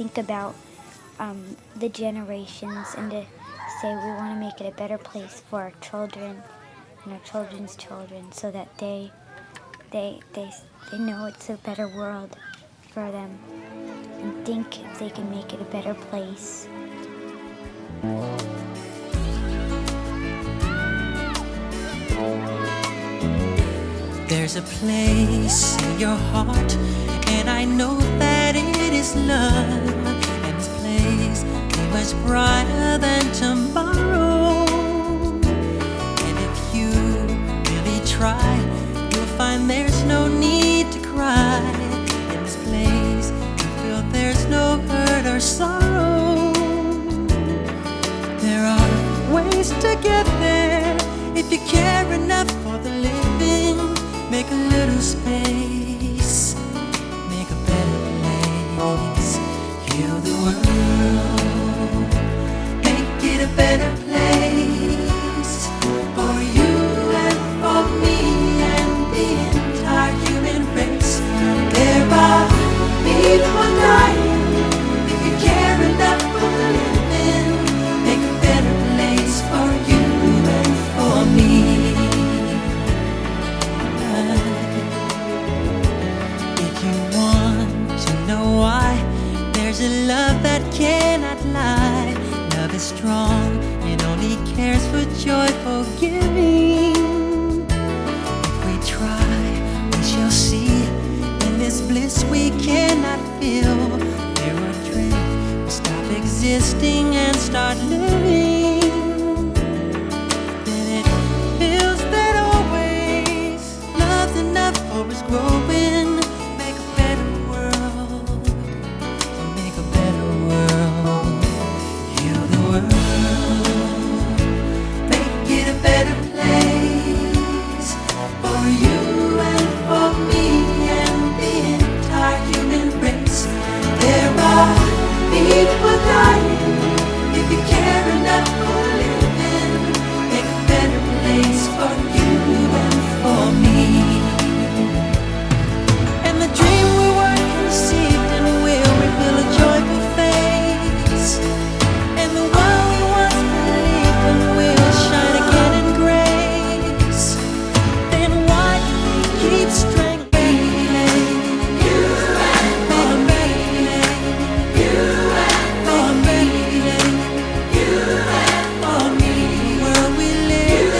think about the generations and to say we want to make it a better place for our children and our children's children, so that they know it's a better world for them and think if they can make it a better place. There's a place in your heart, and I know that it is love. And this place is much brighter than tomorrow. And if you really try, you'll find there's no need to cry. In this place, you feel there's no hurt or sorrow. There are ways to get there if you care enough for the living. Make a little space, make a better place. Heal the world, make it a better place for you and for me and the entire human race. There are people dying. If you care enough for the living, make a better place for you and for me. There's a love that cannot lie. Love is strong, it only cares for joyful giving. If we try, we shall see. In this bliss we cannot feel. There are dreams, we stop existing and start living.